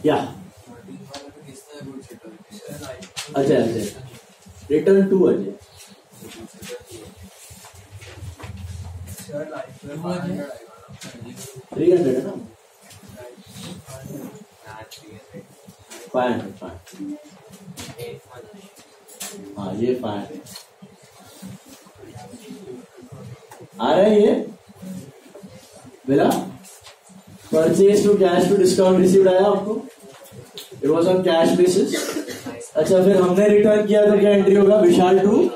या Ajay return to Ajay 300 है ना 500 हाँ ये 500 आ रहा है ये बिला purchase to cash to discount received आया आपको it was on cash basis. अच्छा फिर हमने रिटर्न किया तो क्या एंट्री होगा Vishal to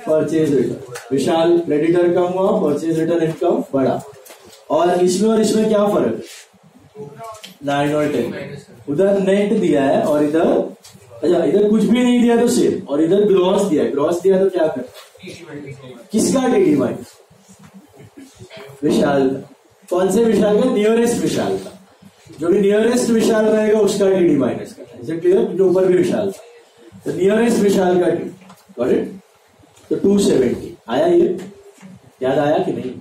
purchase return Vishal creditor कम हुआ परचेज रिटर्न इनकम बढ़ा। और इसमें क्या फर्क है 9 और 10 उधर नेट दिया है और इधर अच्छा इधर कुछ भी नहीं दिया तो सेम और इधर ग्रॉस दिया तो क्या कर किसका टीडी माइनस विशाल का। कौन से विशाल का नियरेस्ट विशाल का जो भी नियरेस्ट विशाल रहेगा उसका टीडी माइनस करना है क्लियर जो ऊपर भी विशाल था तो नियरेस्ट विशाल का टीडी गॉट इट। तो 270 आया ये याद आया कि नहीं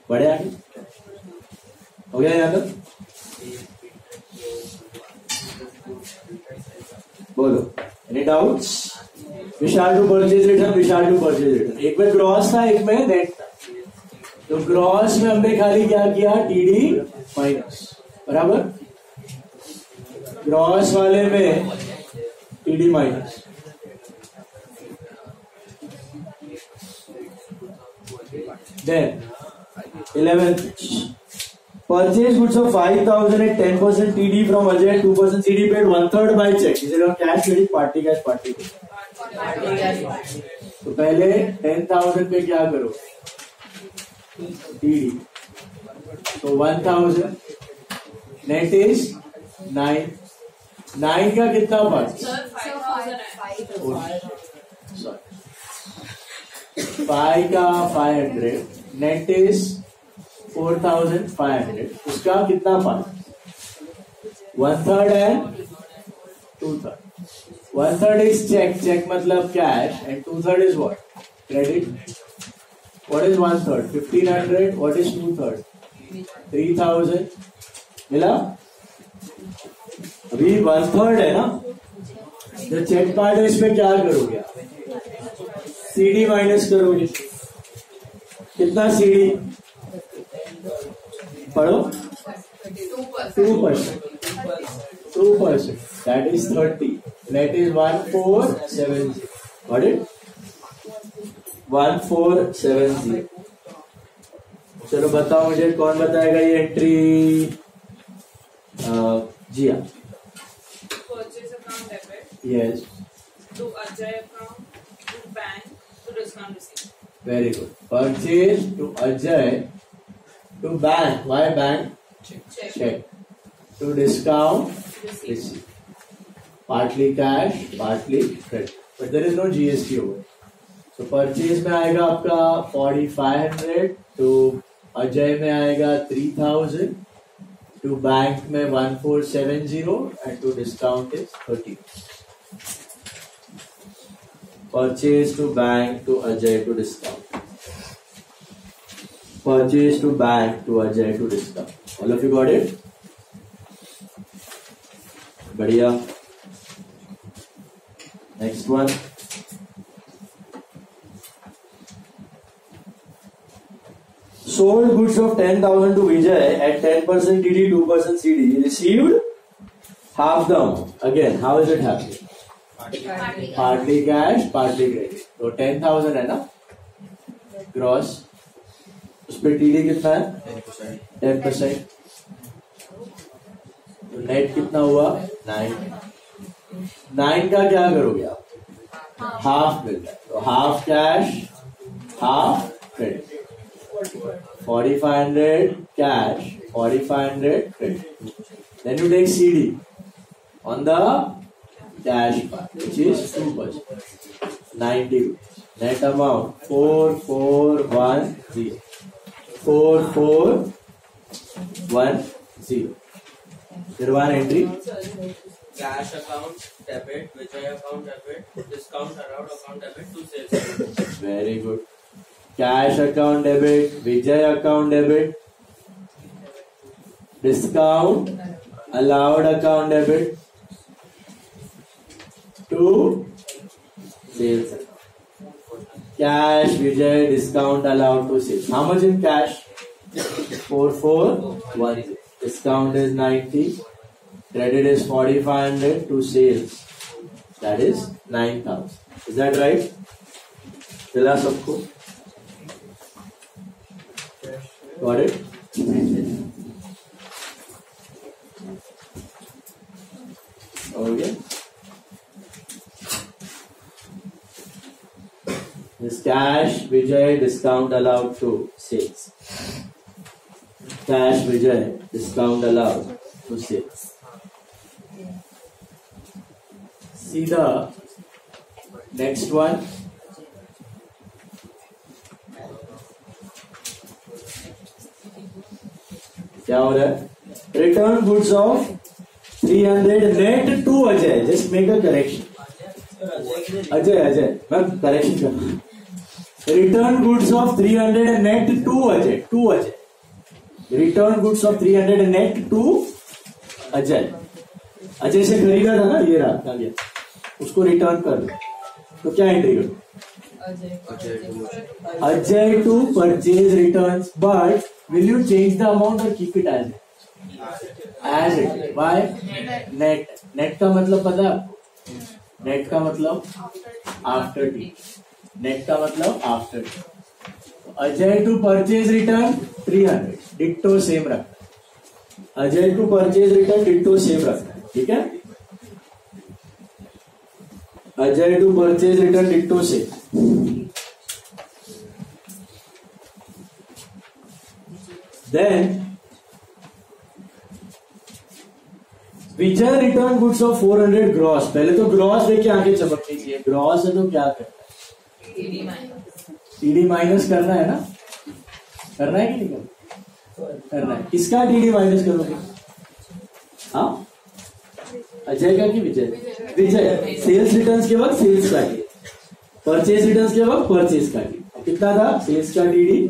बढ़िया हो गया याद बोलो any doubts. Vishal to purchase return एक में ग्रॉस था एक में नेट था तो ग्रॉस में हमने खाली क्या किया टीडी माइनस बराबर ग्रॉस वाले में TD minus then 11th purchase goods of 5,000 at 10% TD from Ajay 2% CD paid 1/3 by check is it on cash credit party cash तो पहले 10,000 पे क्या करो TD तो 1,000 नेट इज 9 का कितना पार्ट 5 का 500 नेट इज 4,500 उसका कितना पार्ट 1/3 एंड 2/3 1/3 इज चेक मतलब cash and 2/3 is what credit. What is 1/3 1,500 what is 2/3 3,000 मिला। अभी 1/3 है ना जो चेक पार्ट है इसमें क्या करोगे सीडी माइनस करोगे कितना सीडी पढ़ो 2% that is 30 that is 1470 got it 1470। चलो बताओ मुझे कौन बताएगा ये एंट्री जी हाँ Purchase account debit yes to Ajay account to bank to discount receipt. Very good purchase to Ajay to bank why bank check to discount receipt partly cash partly credit but there is no GST over so purchase में आएगा आपका 4,500 to Ajay में आएगा 3,000 to bank में 1,470 and to discount is 30 purchase to bank to Ajay to discount purchase to bank to Ajay to discount all of you got it बढ़िया। next one sold goods of 10,000 to Vijay at 10% TD 2% CD received half the amount again how is it happening partly cash partly credit तो 10,000 है ना gross उस पर TD कितना है 10% तो net कितना हुआ 9 का क्या करोगे आप हाफ मिलता है तो half cash half credit 4,500 cash 4,500 credit then you take CD on the cash part which is 2% 90 net amount 4,410 4410 फिर one entry cash account debit Vijay account debit discount allowed account debit to sales very good cash account debit Vijay account debit discount allowed account debit to sales account. Cash Vijay discount allowed to sales. How much in cash? 4410. Discount is 90. Credit is 4500 to sales. That is 9000. Is that right? चला सबको? Got it? Okay. This cash Vijay discount allowed to sales. Cash Vijay discount allowed to sales. See the next one. क्या हो रहा है? Return goods of 300 net to Ajay. Just make a correction. Ajay, मैं correction कर रहा हूँ. Return goods of 300 net to Ajay. Return goods of 300 net to Ajay. Ajay से खरीदा था ना, ये रहा आ गया, उसको रिटर्न कर दो. तो क्या एंट्री करो? Ajay to purchase returns, but will you change the amount or keep it as it? As it. Why? Net. Net का मतलब पता है आपको? Net का मतलब after T. Net का मतलब after T. Ajay to purchase return 300. Ditto same रखना. Ajay to purchase return ditto same रखना. ठीक है? Ajay to purchase return ditto same. Then Vijay return goods of 400 gross. पहले तो ग्रॉस देख के आगे चमकनी चाहिए. ग्रॉस है तो क्या करना है? टीडी माइनस करना है ना? करना है कि नहीं करना है? किसका टीडी माइनस करोगे? हाँ, अजय का कि विजय? विजय. सेल्स रिटर्न्स के वक्त सेल्स का टीडी, परचेज रिटर्न्स के वक्त परचेज का टीडी. कितना था? सेल्स का TD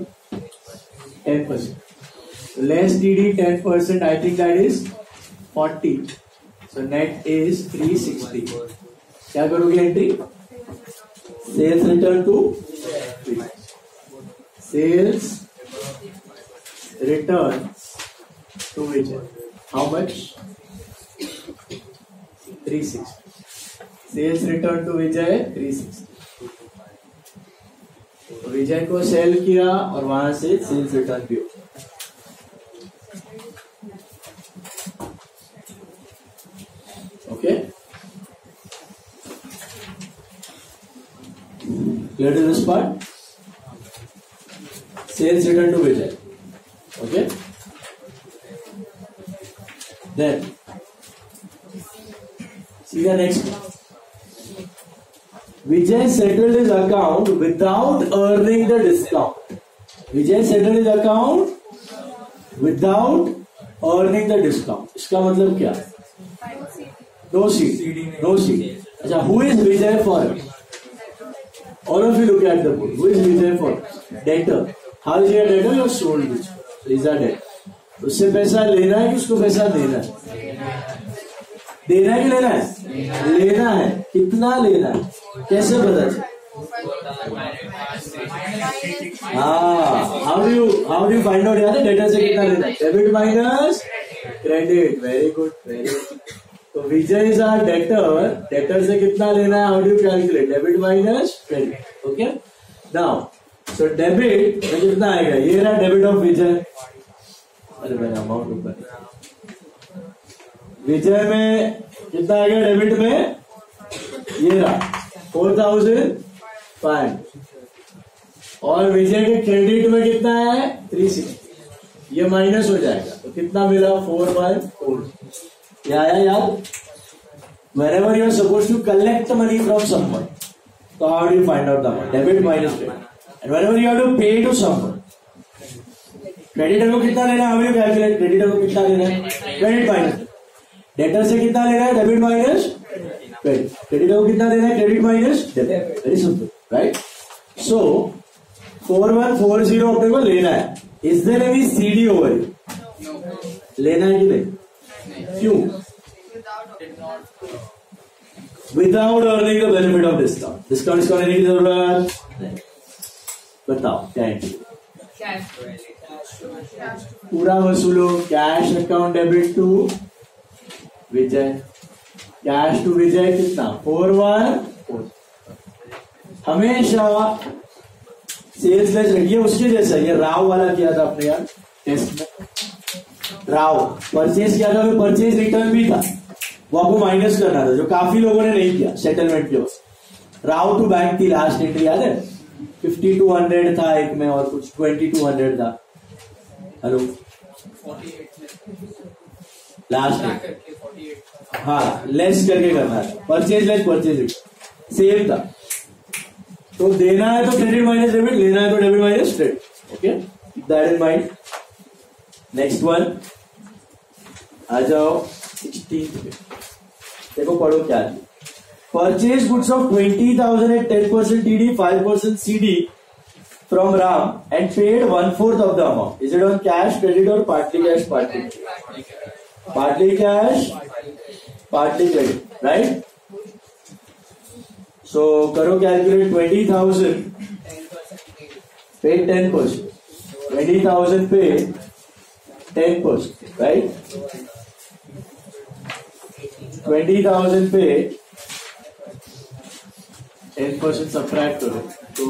10%. Less TD 10%. I think that is 40. So net is 360. क्या करोगे एंट्री? Sales return to sales return to Vijay. How much? 360. Sales return to Vijay 360. तो विजय को सेल किया और वहां से सेल्स रिटर्न भी हो. Okay. Clear to this part? Sales return to Vijay. Okay. Then see the next one. Vijay settled his account without earning the discount. Vijay settled his account without earning the discount. इसका मतलब क्या? No seed. अच्छा, who is Vijay for us? All of you look at the board. Who is Vijay for us? Debtor. How is he a debtor? You have sold which? So is that debtor. उससे पैसा लेना है कि उसको पैसा देना है? देना है कि लेना है? लेना है. कितना लेना है? कैसे पता चले? हाँ, how do you find out यार डेटर से कितना लेना है? Debit minus credit. Very good, very good. तो विजय इज आवर डेटर. डेटर से कितना लेना है? How do you calculate? Debit minus credit. Okay. Now so debit में कितना आएगा? ये रहा डेबिट ऑफ विजय. अरे भाई अमाउंट ऊपर. विजय में कितना आएगा डेबिट में? ये रहा 4500. और विजय के क्रेडिट में कितना है? 360. ये माइनस हो जाएगा तो कितना मिला? 4/4. क्या आया याद? Whenever you are supposed to collect the money from someone, so how do you find out the amount? Debit minus credit. And whenever you have to pay to someone, creditor को कितना लेना है? How do you calculate? Creditor को कितना लेना है? Credit minus. Debtor से कितना लेना है? Debit minus credit. Creditor को कितना लेना है? Credit minus debit. Very simple, right? So 4140 अपने को लेना है. Is there any CD over here? लेना है कि नहीं? क्यों? Without earning the benefit of discount. Discount इसको लेने की जरूरत नहीं. बताओ क्या है? पूरा वसूलो. Cash account debit to Vijay. Cash to Vijay कितना? 414. हमेशा सेल्स लेस रखिए. उसके जैसा ये राव वाला किया था आपने यार टेस्ट में. राव परचेज किया था, परचेज रिटर्न भी था, वो आपको माइनस करना था, जो काफी लोगों ने नहीं किया सेटलमेंट के वक्त. राव टू बैंक थी लास्ट एंट्री, याद है? 5200 था एक में और कुछ 2200 था. हेलो, लास्ट हाँ लेस करके करना था. Purchase less purchase return same था. तो देना है तो क्रेडिट माइनस डेबिट, लेना है तो debit minus credit. Okay, keep that in mind. Next one आ जाओ 16 पे. देखो पढ़ो क्या है. Purchase goods of 20,000 at 10% TD, 5% CD from Ram and paid 1/4 of the amount. Is it on cash, credit or partly cash, partly cash, partly credit, right? So करो calculate. 20,000 pay 10%. 20,000 pay 10%, right? 20,000 पे 10% subtract करो तो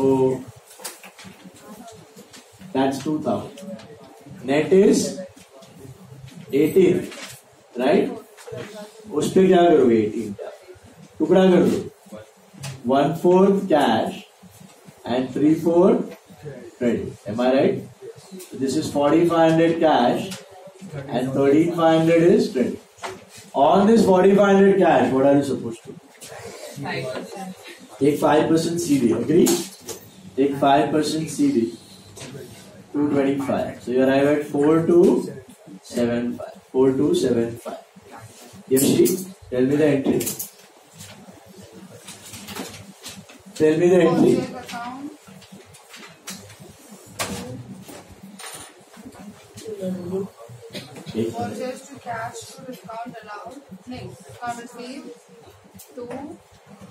that's 2,000. Net is 18, right? उस पे क्या करोगे? 18 टुकड़ा कर दो. 1/4 cash and 3/4 credit. Am I right? So this is 4,500 cash and 13,500 is credit. On this 4,500 cash, what are you supposed to? 5%. Take 5% CD. Agree? Take 5% CD. 225. So you arrive at 4,275. 4,275. Yamshi, tell me the entry. Tell me the entry. Purchase to cash to discount allowed. Next, discount received to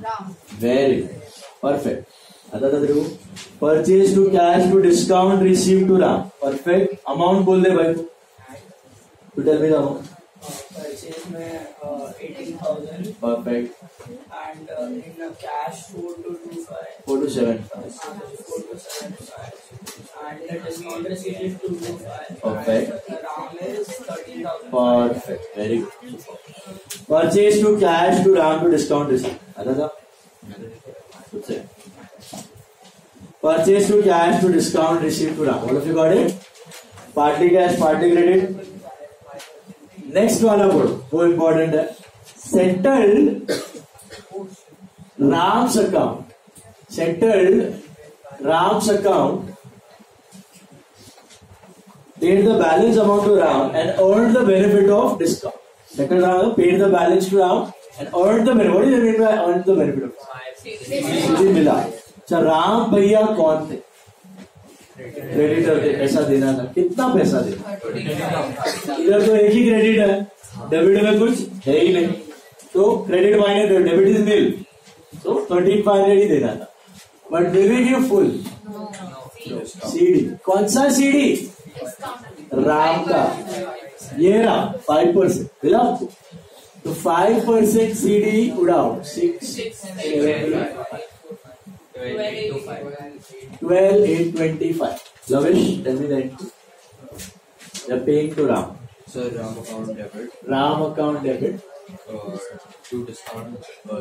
Ram. Very good. Perfect. आता था देखो. Purchase to cash to discount received to Ram. Perfect. Amount बोल दे भाई. To tell me the amount. Purchase में 18,000. Perfect. And in cash 4,225. 4,275. 4,275. And the discount receipt is 225. Perfect. Ram is 13,000. Perfect. Very good. Purchase to cash to Ram to discount receipt. आता था. कुछ से. Purchase to cash to discount receipt to Ram. All of you got it? Partly cash, partly credit. Next वाला पढ़ो, वो important है. Settled Ram's account. Settled Ram's account. Paid the balance amount to Ram and earned the benefit of discount. Settled Ram paid the balance to Ram and earned the benefit. What is the mean by earned the benefit of? CD मिला. अच्छा, राम भैया कौन थे? Creditor थे. पैसा देना था. कितना पैसा देना? इधर तो एक ही क्रेडिट है, डेबिट में कुछ है ही नहीं. तो क्रेडिट माइनस डेबिट इज नील. तो 13,500 ही देना था. But they will give full CD. कौन सा सीडी? राम का. ये रहा 5%. मिला आपको? तो 5% सीडी उड़ाओ. 12,825. Lavish, tell me the entry. They're paying to Ram. Sir, Ram account debit. Ram account debit. To discount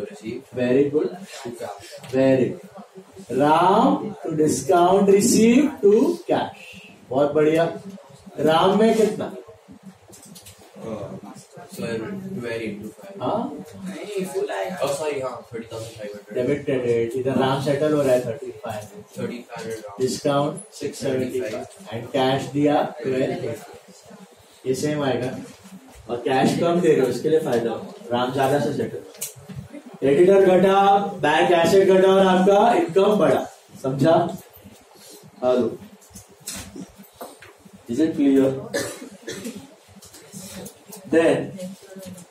receipt. Very good. To cash. Very good. Ram to discount receipt to cash. बहुत बढ़िया. राम में कितना? Sir, 12,825. हाँ, नहीं, full आएगा. Oh, sorry, हाँ, 30,500. Debit credit. इधर Ram settle हो रहा है 3500. 3,500 Ram. डिस्काउंट 675 एंड कैश दिया 12. ये सेम आएगा और कैश कम दे रहे हो, इसके लिए फायदा हो. राम ज्यादा से सेटल. क्रेडिटर घटा, बैंक एसेट घटा और आपका इनकम बढ़ा. समझा? Hello, is it clear? Then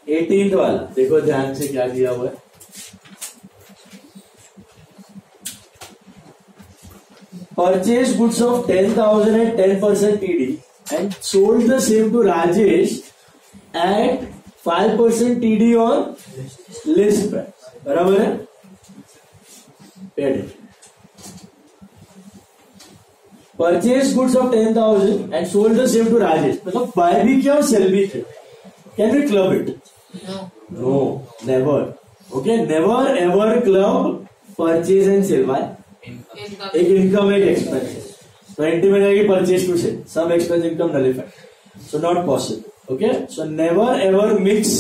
18th वाला देखो ध्यान से क्या दिया हुआ है. Purchase goods of 10,000 at 10% TD and sold the same to Rajesh at 5% TD on list price. बराबर है? Purchase goods of 10,000 and sold the same to Rajesh. मतलब buy भी किया और sell भी किया. Can we club it? No, never. Okay, never ever club purchase and sell. Why? एक income एक एक्सपेंस. तो एंट्री में जाएगी purchase to sale. Some expense income nullified. So not possible. Okay, so never ever mix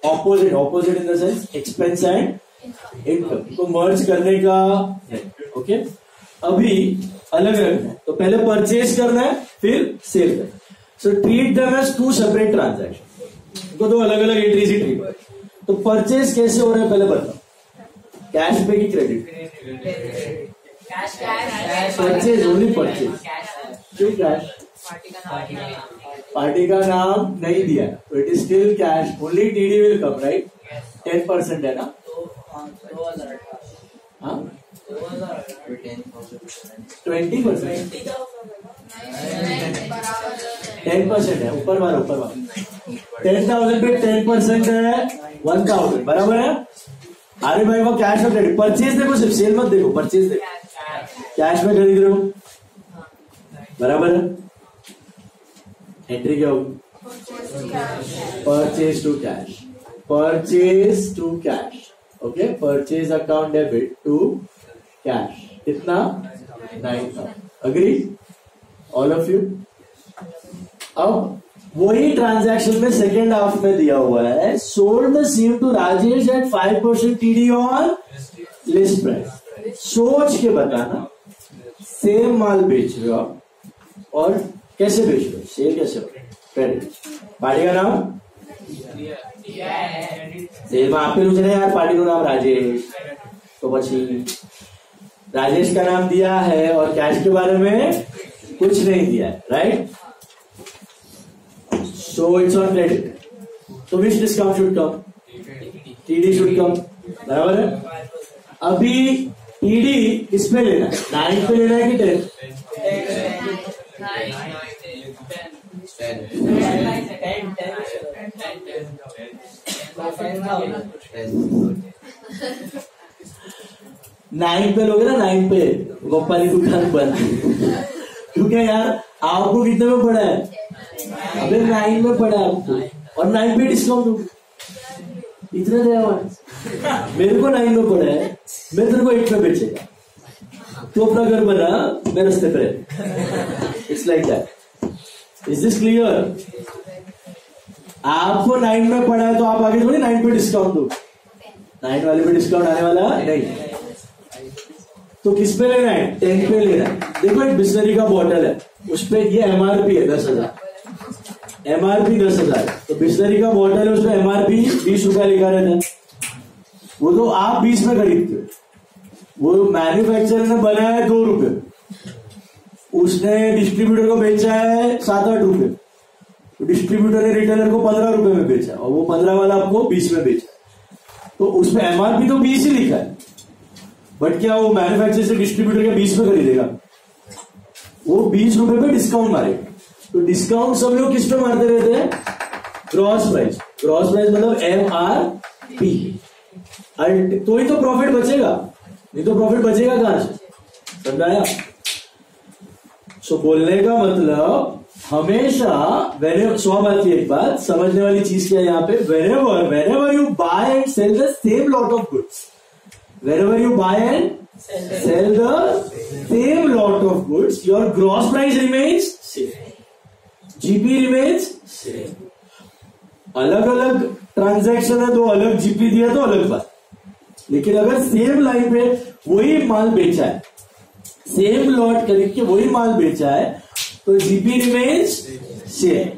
opposite. Opposite in the sense expense and income को merge करने का. Okay, अभी अलग अलग है. तो पहले परचेज करना है फिर सेल करना. So treat them as two separate transaction. को दो अलग अलग एंट्रीज ही ट्रीट. तो परचेज कैसे हो रहा है पहले बताओ. कैश पे की क्रेडिट. Purchase only purchase. क्यों कैश? पार्टी का नाम नहीं दिया तो it is still cash. Only TD will come right. 10% है ना. 20%. 10% है. ऊपर वाला 10,000 पे 10% है 1,000. बराबर है. अरे भाई वो कैश में क्रेडिट. परचेज देखो, सिर्फ सेल मत देखो. परचेज देखो. कैश में खरीद रहे हो. बराबर है. एंट्री क्या होगी? Purchase to cash. Purchase to cash. Okay, purchase account debit to cash. कितना? 9,000. Agree all of you. अब वही ट्रांजैक्शन में सेकेंड हाफ में दिया हुआ है. Sold the same to Rajesh at 5% TD on list price. सोच के बताना सेम माल बेच रहे हो आप और कैसे बेच रहे हो. सेल कैसे हो? क्रेडिट. पार्टी का नाम सेल में आप पूछ रहे यार. पार्टी का नाम राजेश. तो पची राजेश का नाम दिया है और कैश के बारे में कुछ नहीं दिया है. Right. So it's on credit. So which discount should come? TD should come. बराबर है. अभी TD किस पे लेना है? 9 पे लेना है कि 10? 9 पे लोगे ना. 9 पे गोपाल की दुकान बंद. क्योंकि यार आपको कितने में पड़ा है? अबे 9 में पड़ा आपको और 9 पे डिस्काउंट होगा. इतना दया मेरे को 9 में पड़ा है. मैं तेरे को 8 में बेचेगा. तू अपना घर बना, मैं रास्ते पे. It's like that. Is this clear? आपको 9 में पड़ा है तो आप आगे थोड़ी 9 पे डिस्काउंट दो. 9 वाले पे डिस्काउंट आने वाला नहीं. तो किस पे लेना है? 10 पे लेना है. देखो एक बिस्लरी का बॉटल है, उस पे ये एमआरपी है 10,000. एमआरपी 10,000. तो बिस्लरी का बॉटल है, उसमें एमआरपी 20 रुपया लिखा रहता है. वो तो आप 20 में खरीदते हो. वो मैन्युफैक्चरर ने बनाया है 2 रुपए. उसने डिस्ट्रीब्यूटर को बेचा है 7-8 रुपए. तो डिस्ट्रीब्यूटर ने रिटेलर को 15 रुपए में बेचा और वो 15 वाला आपको 20 में बेचा. तो उसमें एमआरपी तो 20 ही लिखा है. बट क्या वो मैन्युफैक्चरर से डिस्ट्रीब्यूटर के 20 में खरीदेगा? वो 20 रुपए पे डिस्काउंट मारेगा. तो डिस्काउंट सब लोग किस पे मारते रहते हैं? Gross price. ग्रॉस प्राइस मतलब MRP. तो ही तो प्रॉफिट बचेगा. नहीं तो प्रॉफिट बचेगा कहां से? समझाया? सो बोलने का मतलब हमेशा स्वाब आती है. एक बात समझने वाली चीज क्या है यहाँ पे? whenever you buy and sell the same lot of goods, whenever you buy and sell the same lot of goods, your gross price remains same, GP remains same. अलग अलग ट्रांजैक्शन है तो अलग GP दिया तो अलग बात. लेकिन अगर सेम लाइन पे वही माल बेचा है, सेम लॉट खरीद के वही माल बेचा है, तो GP रिमेन्स सेम.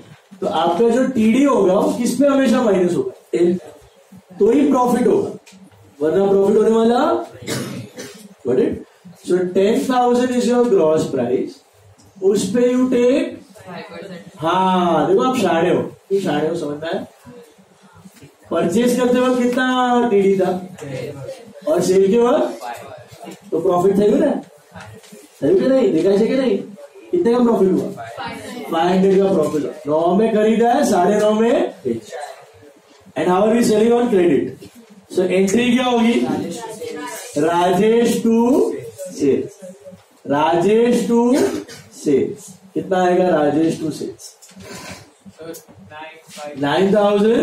तो आपका जो TD होगा वो किस पे हमेशा माइनस होगा? 10. तो ही प्रॉफिट होगा, वरना प्रॉफिट होने वाला. Got it? So 10,000 is your gross price. उस पे यू टेक हाँ देखो आप शाणे हो, ये शाणे हो, समझ में आया। परचेज करते वक्त कितना टीडी था और सेल के वक्त तो प्रॉफिट था ना, सही कि नहीं, देखा है कि नहीं, कितने का प्रॉफिट हुआ, 500 का प्रॉफिट। 9 में खरीदा है, 9.5 में बेच। And how are we selling on credit? So entry क्या होगी, Rajesh to sales, Rajesh to sales. कितना आएगा Rajesh to sales? 9,500,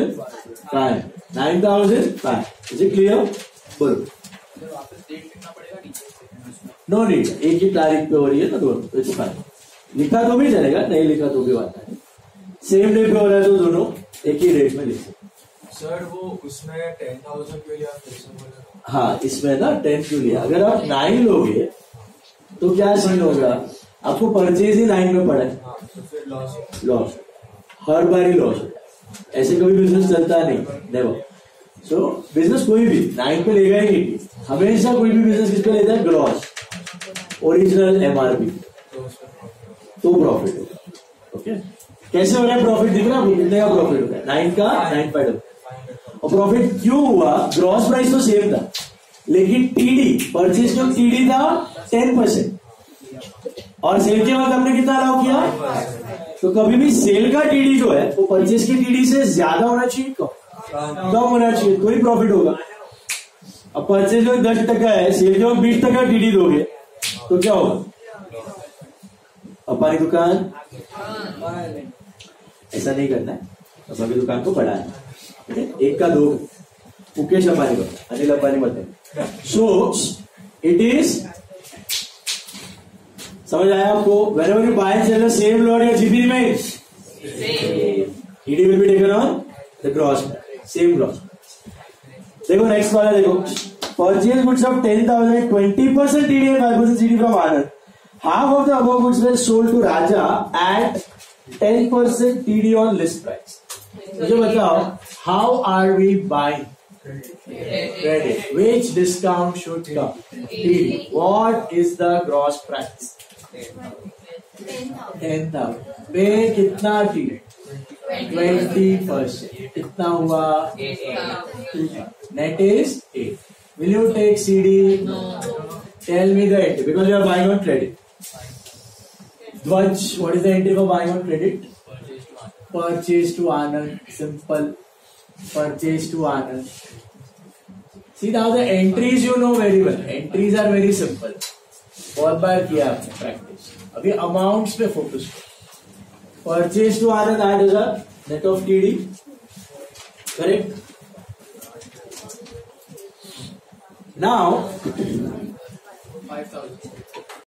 9,500। Is it clear? बोलो। नो नीड, एक ही तारीख पे हो रही है ना दोनों, इट्स फाइन। लिखा तो भी चलेगा, नहीं लिखा तो भी बात है। सेम डे पे हो रहा है तो दोनों एक ही रेट में लिखे। सर वो उसमें 10,000 के लिए हाँ इसमें ना 10 क्यों लिया? अगर आप 9 लोगे तो क्या सीन होगा, आपको परचेज ही 9 में पड़ा है, तो फिर लॉस, हर बार ही लॉस। ऐसे कभी बिजनेस चलता नहीं, नेवर। सो बिजनेस कोई भी 9 पे लेगा ही नहीं, हमेशा कोई भी बिजनेस किस पे लेता है, ग्रॉस, ओरिजिनल एमआरपी, तो प्रॉफिट होगा। ओके, कैसे हो रहा है प्रॉफिट? दिख रहा है कितने का प्रॉफिट होगा, 9 का 9.5। और प्रॉफिट क्यों हुआ? ग्रॉस प्राइस तो सेम था, लेकिन टीडी, परचेज का टीडी था 10% और सेल के बाद हमने कितना अलाउ किया? तो कभी भी सेल का टीडी जो है वो परचेज की टीडी से ज्यादा होना चाहिए, कम होना चाहिए, तो ही प्रॉफिट होगा। अब परचेज में 10% है, सेल के बाद 20% टीडी दोगे तो क्या होगा? अपनी दुकान ऐसा नहीं करना है, अपनी दुकान को बढ़ाना है, एक का 2। मुकेश अंबानी बताए, अनिल अंबानी बताए। सो इट इज, समझ आया आपको? whenever you buy and sell the same lot, your GP remains same. ED will be taken on the gross, same gross. देखो नेक्स्ट वाला देखो, purchase goods of 10,000, 20% TD and 5% CD from Anand. Half of the above goods were sold to Raja at 10% TD on list price. मुझे बताओ, how are we buying? Credit. Which discount should come? TD. What is the gross price? 10,000. पे कितना TD? 20%. कितना हुआ? 8. Net is 8. Will you take CD? No. Tell me the entry, because you are buying on credit. Dwaj, what is the entry for buying on credit? Purchase to Anand. Simple. Purchase to Anand. See now the entries you know very well. Entries are very simple. बहुत बार किया आपने practice, अभी amounts पे focus करो। Purchase to Anand 8,000 net of TD, correct? Now 5,000